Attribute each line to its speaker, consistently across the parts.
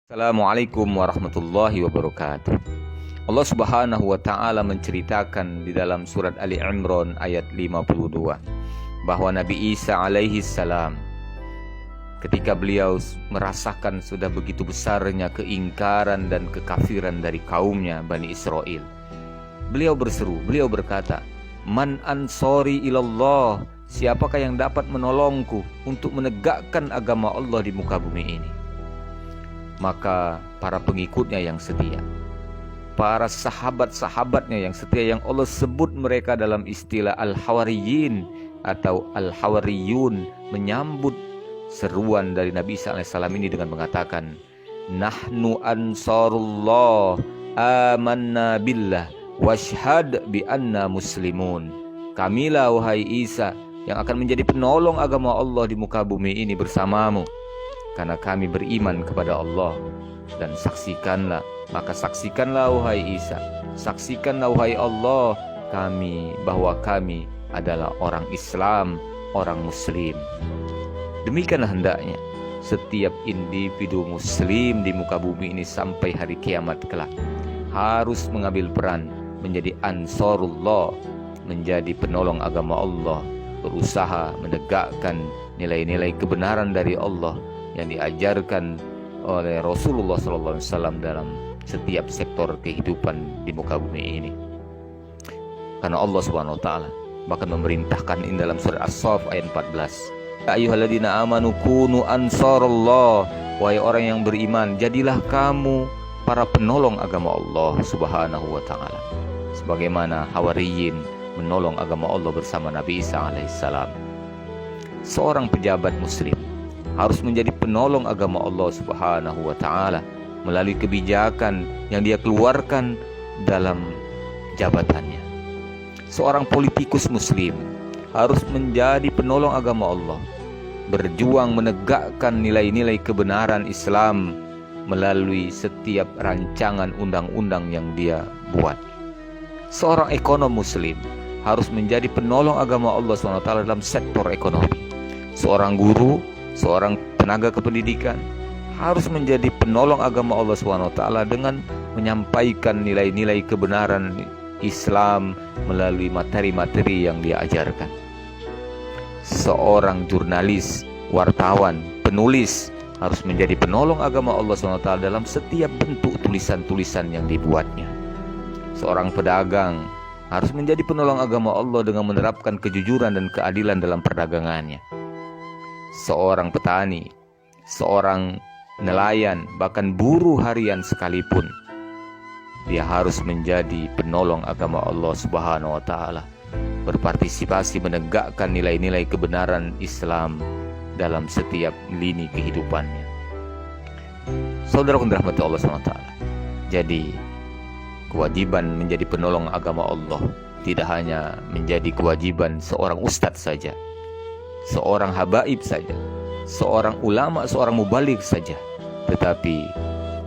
Speaker 1: Assalamualaikum warahmatullahi wabarakatuh. Allah Subhanahu wa taala menceritakan di dalam surat Ali Imran ayat 52 bahwa Nabi Isa alaihi salam ketika beliau merasakan sudah begitu besarnya keingkaran dan kekafiran dari kaumnya Bani Israel, beliau berseru, beliau berkata, "Man ansori ilallah?" Siapakah yang dapat menolongku untuk menegakkan agama Allah di muka bumi ini? Maka para pengikutnya yang setia, para sahabat-sahabatnya yang setia, yang Allah sebut mereka dalam istilah al-hawariyin atau al-hawariyun, menyambut seruan dari Nabi Isa AS ini dengan mengatakan, "Nahnu ansarullah, amanna billah, washhad bi anna muslimun." Kamilah wahai Isa yang akan menjadi penolong agama Allah di muka bumi ini bersamamu, karena kami beriman kepada Allah. Dan saksikanlah, maka saksikanlah wahai Isa, saksikanlah wahai Allah, bahwa kami adalah orang Islam, orang Muslim. Demikianlah hendaknya setiap individu Muslim di muka bumi ini sampai hari kiamat kelak harus mengambil peran menjadi ansarullah, menjadi penolong agama Allah, berusaha menegakkan nilai-nilai kebenaran dari Allah yang diajarkan oleh Rasulullah SAW dalam setiap sektor kehidupan di muka bumi ini. Karena Allah Subhanahu wa taala bahkan memerintahkan ini dalam surah As-Saff ayat 14. Ya ayyuhalladzina amanu kunu ansarallah, wahai orang yang beriman, jadilah kamu para penolong agama Allah Subhanahu wa taala. Sebagaimana Hawariyin menolong agama Allah bersama Nabi Isa alaihissalam. Seorang pejabat muslim harus menjadi penolong agama Allah Subhanahu wa taala melalui kebijakan yang dia keluarkan dalam jabatannya. Seorang politikus muslim harus menjadi penolong agama Allah, berjuang menegakkan nilai-nilai kebenaran Islam melalui setiap rancangan undang-undang yang dia buat. Seorang ekonom muslim harus menjadi penolong agama Allah SWT dalam sektor ekonomi. Seorang guru, seorang tenaga kependidikan harus menjadi penolong agama Allah SWT dengan menyampaikan nilai-nilai kebenaran Islam melalui materi-materi yang dia ajarkan. Seorang jurnalis, wartawan, penulis harus menjadi penolong agama Allah SWT dalam setiap bentuk tulisan-tulisan yang dibuatnya. Seorang pedagang harus menjadi penolong agama Allah dengan menerapkan kejujuran dan keadilan dalam perdagangannya. Seorang petani, seorang nelayan, bahkan buruh harian sekalipun, dia harus menjadi penolong agama Allah Subhanahu wa taala, berpartisipasi menegakkan nilai-nilai kebenaran Islam dalam setiap lini kehidupannya. Saudara yang dirahmati Allah Subhanahu wa taala, jadi kewajiban menjadi penolong agama Allah tidak hanya menjadi kewajiban seorang ustadz saja, seorang habaib saja, seorang ulama, seorang mubalik saja, tetapi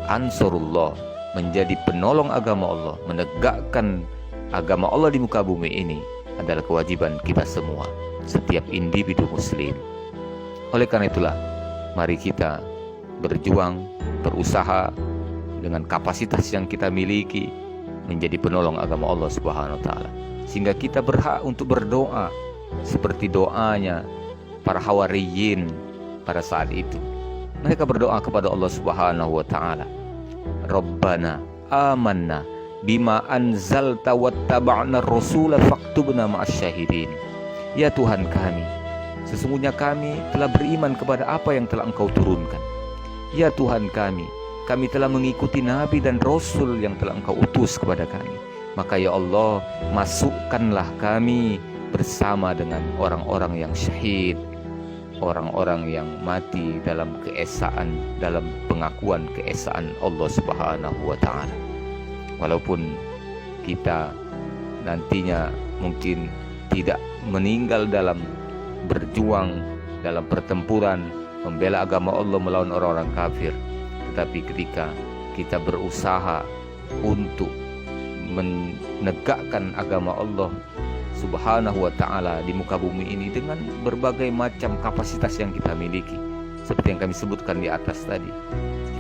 Speaker 1: ansarullah, menjadi penolong agama Allah, menegakkan agama Allah di muka bumi ini adalah kewajiban kita semua, setiap individu muslim. Oleh karena itulah, mari kita berjuang, berusaha dengan kapasitas yang kita miliki menjadi penolong agama Allah Subhanahu wa taala, sehingga kita berhak untuk berdoa seperti doanya para hawariyin pada saat itu. Mereka berdoa kepada Allah Subhanahu wa taala, "Rabbana amanna bima anzalta wattaba'na ar-rasula faktubna ma'asyahidin." Ya Tuhan kami, sesungguhnya kami telah beriman kepada apa yang telah Engkau turunkan. Ya Tuhan kami telah mengikuti nabi dan rasul yang telah Engkau utus kepada kami. Maka ya Allah, masukkanlah kami bersama dengan orang-orang yang syahid, orang-orang yang mati dalam keesaan, dalam pengakuan keesaan Allah Subhanahu wa taala. Walaupun kita nantinya mungkin tidak meninggal dalam berjuang dalam pertempuran membela agama Allah melawan orang-orang kafir, tetapi ketika kita berusaha untuk menegakkan agama Allah Subhanahu wa ta'ala di muka bumi ini dengan berbagai macam kapasitas yang kita miliki, seperti yang kami sebutkan di atas tadi.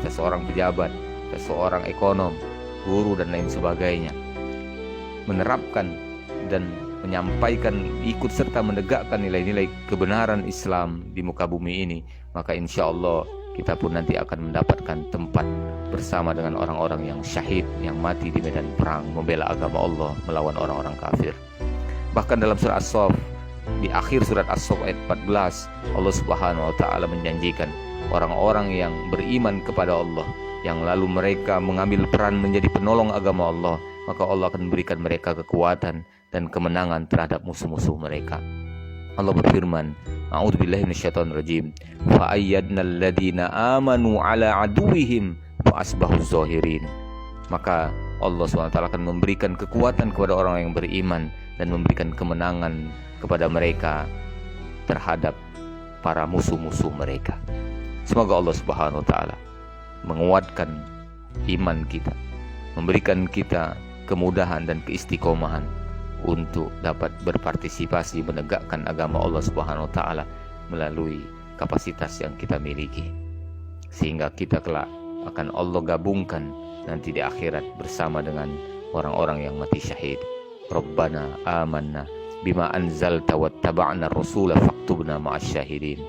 Speaker 1: Kita seorang pejabat, kita seorang ekonom, guru dan lain sebagainya, menerapkan dan menyampaikan, ikut serta menegakkan nilai-nilai kebenaran Islam di muka bumi ini, maka insya Allah kita pun nanti akan mendapatkan tempat bersama dengan orang-orang yang syahid, yang mati di medan perang membela agama Allah melawan orang-orang kafir. Bahkan dalam surah As-Saff, di akhir surat As-Saff ayat 14, Allah Subhanahu wa taala menjanjikan orang-orang yang beriman kepada Allah, yang lalu mereka mengambil peran menjadi penolong agama Allah, maka Allah akan memberikan mereka kekuatan dan kemenangan terhadap musuh-musuh mereka. Allah berfirman, A'udzubillahi minasyaitonirrajim, fa ayyadnal ladzina amanu ala aduwwihim fa asbahu zahirin. Maka Allah SWT akan memberikan kekuatan kepada orang yang beriman dan memberikan kemenangan kepada mereka terhadap para musuh-musuh mereka. Semoga Allah Subhanahu wa taala menguatkan iman kita, memberikan kita kemudahan dan keistiqomahan untuk dapat berpartisipasi menegakkan agama Allah Subhanahu wa taala melalui kapasitas yang kita miliki, sehingga kita kelak akan Allah gabungkan nanti di akhirat bersama dengan orang-orang yang mati syahid. Rabbana amanna bima anzalta wattaba'na rasula faktubna ma'asy syahidin.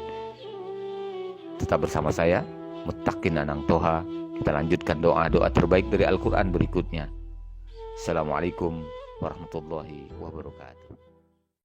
Speaker 1: Tetap bersama saya Muttaqin Anang Toha. Kita lanjutkan doa-doa terbaik dari Al-Quran berikutnya. Assalamualaikum warahmatullahi wabarakatuh.